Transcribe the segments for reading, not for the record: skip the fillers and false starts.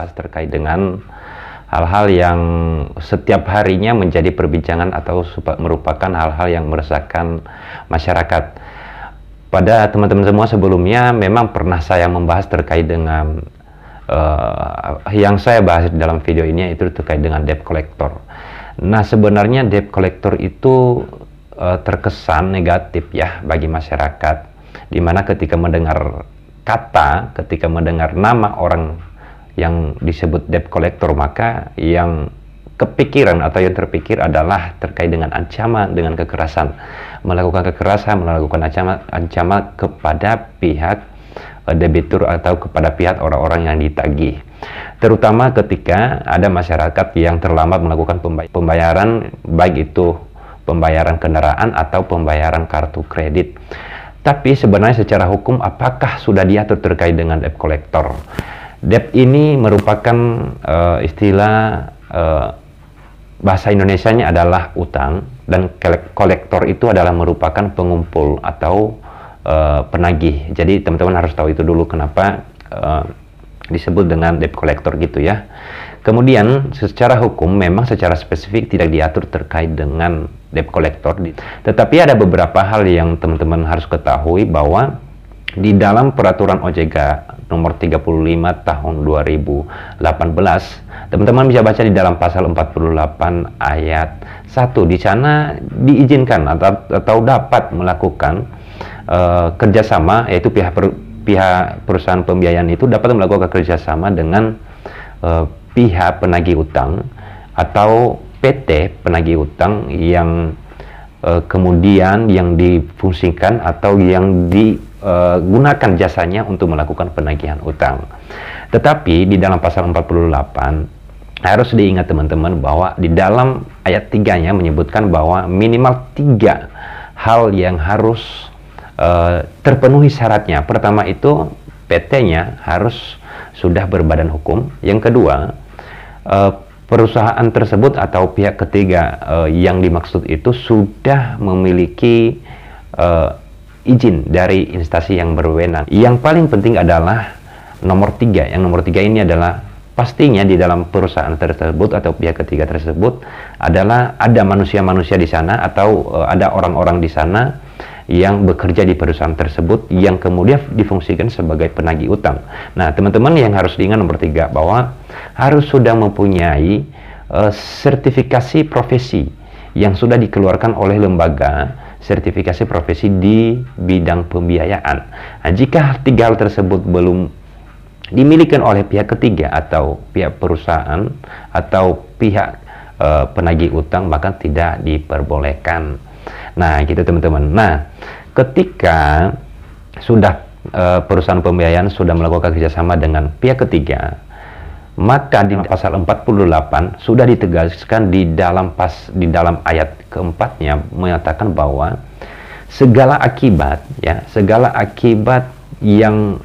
membahas terkait dengan hal-hal yang setiap harinya menjadi perbincangan atau merupakan hal-hal yang meresahkan masyarakat. Pada teman-teman semua sebelumnya memang pernah saya membahas terkait dengan yang saya bahas dalam video ini, yaitu terkait dengan debt collector. Nah, sebenarnya debt collector itu terkesan negatif ya bagi masyarakat, dimana ketika mendengar nama orang yang disebut debt collector, maka yang kepikiran atau yang terpikir adalah terkait dengan ancaman, dengan kekerasan, melakukan ancaman kepada pihak debitur atau kepada pihak orang-orang yang ditagih, terutama ketika ada masyarakat yang terlambat melakukan pembayaran, baik itu pembayaran kendaraan atau pembayaran kartu kredit. Tapi sebenarnya secara hukum apakah sudah diatur terkait dengan debt collector? Debt ini merupakan istilah bahasa Indonesianya adalah utang, dan kolektor itu adalah merupakan pengumpul atau penagih. Jadi teman-teman harus tahu itu dulu kenapa disebut dengan debt collector gitu ya. Kemudian secara hukum memang secara spesifik tidak diatur terkait dengan debt collector, tetapi ada beberapa hal yang teman-teman harus ketahui bahwa di dalam peraturan OJK nomor 35 tahun 2018, teman-teman bisa baca di dalam pasal 48 ayat 1. Di sana diizinkan atau dapat melakukan kerjasama, yaitu pihak perusahaan pembiayaan itu dapat melakukan kerjasama dengan pihak penagih utang atau PT penagih utang yang kemudian yang difungsikan atau yang digunakan jasanya untuk melakukan penagihan utang. Tetapi di dalam pasal 48 harus diingat teman-teman bahwa di dalam ayat 3-nya menyebutkan bahwa minimal 3 hal yang harus terpenuhi syaratnya. Pertama itu PT-nya harus sudah berbadan hukum. Yang kedua, perusahaan tersebut atau pihak ketiga yang dimaksud itu sudah memiliki izin dari instansi yang berwenang. Yang paling penting adalah nomor 3. Yang nomor 3 ini adalah pastinya di dalam perusahaan tersebut atau pihak ketiga tersebut adalah ada manusia-manusia di sana atau ada orang-orang di sana yang bekerja di perusahaan tersebut yang kemudian difungsikan sebagai penagih utang. Nah, teman-teman yang harus diingat nomor 3 bahwa harus sudah mempunyai sertifikasi profesi yang sudah dikeluarkan oleh lembaga sertifikasi profesi di bidang pembiayaan. Nah, jika 3 hal tersebut belum dimiliki oleh pihak ketiga atau pihak perusahaan atau pihak penagih utang, maka tidak diperbolehkan. Nah, gitu teman-teman. Nah, ketika sudah perusahaan pembiayaan sudah melakukan kerjasama dengan pihak ketiga, maka di pasal 48 sudah ditegaskan di dalam ayat keempatnya menyatakan bahwa segala akibat yang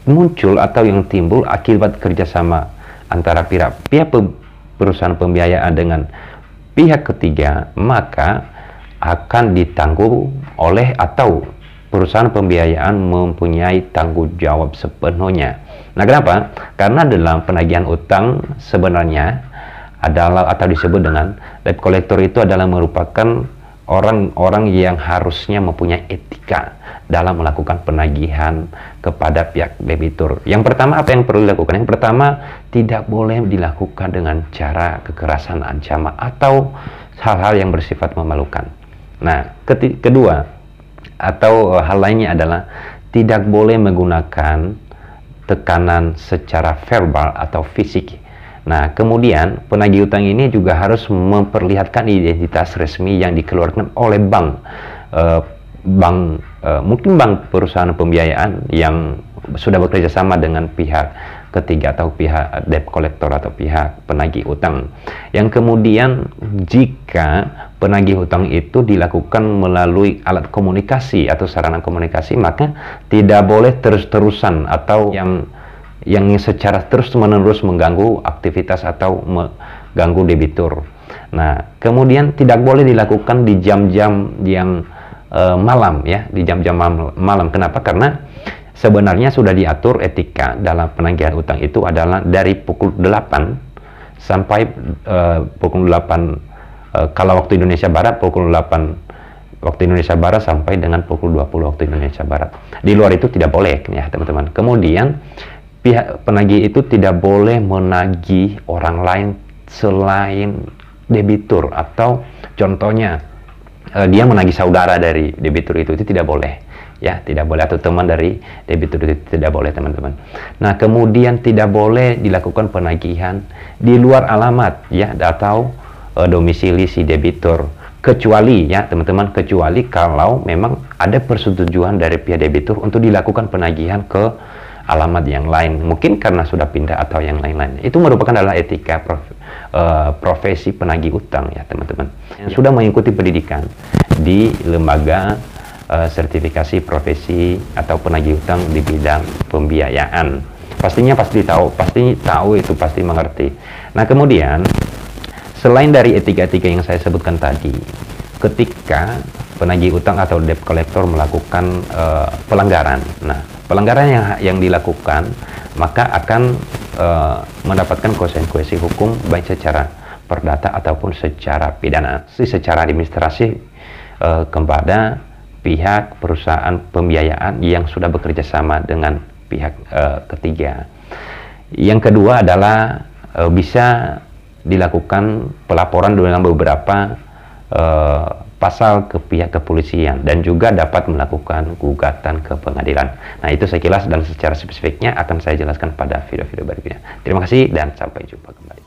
muncul atau yang timbul akibat kerjasama antara pihak perusahaan pembiayaan dengan pihak ketiga, maka akan ditanggung oleh atau perusahaan pembiayaan mempunyai tanggung jawab sepenuhnya. Nah, kenapa? Karena dalam penagihan utang sebenarnya adalah atau disebut dengan debt collector itu adalah merupakan orang-orang yang harusnya mempunyai etika dalam melakukan penagihan kepada pihak debitur. Yang pertama, apa yang perlu dilakukan? Yang pertama, tidak boleh dilakukan dengan cara kekerasan, ancaman atau hal-hal yang bersifat memalukan. Nah, kedua atau hal lainnya adalah tidak boleh menggunakan tekanan secara verbal atau fisik. Nah, kemudian penagih utang ini juga harus memperlihatkan identitas resmi yang dikeluarkan oleh mungkin bank perusahaan pembiayaan yang sudah bekerja sama dengan pihak ketiga atau pihak debt collector atau pihak penagih utang. Yang kemudian jika penagih utang itu dilakukan melalui alat komunikasi atau sarana komunikasi, maka tidak boleh terus-terusan atau yang secara terus-menerus mengganggu aktivitas atau mengganggu debitur. Nah, kemudian tidak boleh dilakukan di jam-jam yang malam ya, di jam-jam malam. Kenapa? Karena sebenarnya sudah diatur etika dalam penagihan utang itu adalah dari pukul 8 sampai pukul 8 kalau waktu Indonesia Barat, pukul 8 waktu Indonesia Barat sampai dengan pukul 20 waktu Indonesia Barat. Di luar itu tidak boleh ya teman-teman. Kemudian pihak penagih itu tidak boleh menagih orang lain selain debitur, atau contohnya dia menagih saudara dari debitur itu tidak boleh ya, tidak boleh, atau teman dari debitur itu tidak boleh teman-teman. Nah, kemudian tidak boleh dilakukan penagihan di luar alamat ya, atau domisili si debitur, kecuali ya teman-teman, kecuali kalau memang ada persetujuan dari pihak debitur untuk dilakukan penagihan ke alamat yang lain, mungkin karena sudah pindah atau yang lain-lain. Itu merupakan adalah etika profesi penagih utang ya teman-teman, yang sudah mengikuti pendidikan di lembaga sertifikasi profesi atau penagih utang di bidang pembiayaan. Pastinya pasti tahu itu, pasti mengerti. Nah, kemudian selain dari etika-etika yang saya sebutkan tadi, ketika penagih utang atau debt collector melakukan pelanggaran, nah pelanggaran yang dilakukan maka akan mendapatkan konsekuensi hukum, baik secara perdata ataupun secara pidana, secara administrasi kepada pihak perusahaan pembiayaan yang sudah bekerja sama dengan pihak ketiga. Yang kedua adalah bisa dilakukan pelaporan dengan beberapa pasal ke pihak kepolisian, dan juga dapat melakukan gugatan ke pengadilan. Nah, itu sekilas dan secara spesifiknya akan saya jelaskan pada video-video berikutnya. Terima kasih dan sampai jumpa kembali.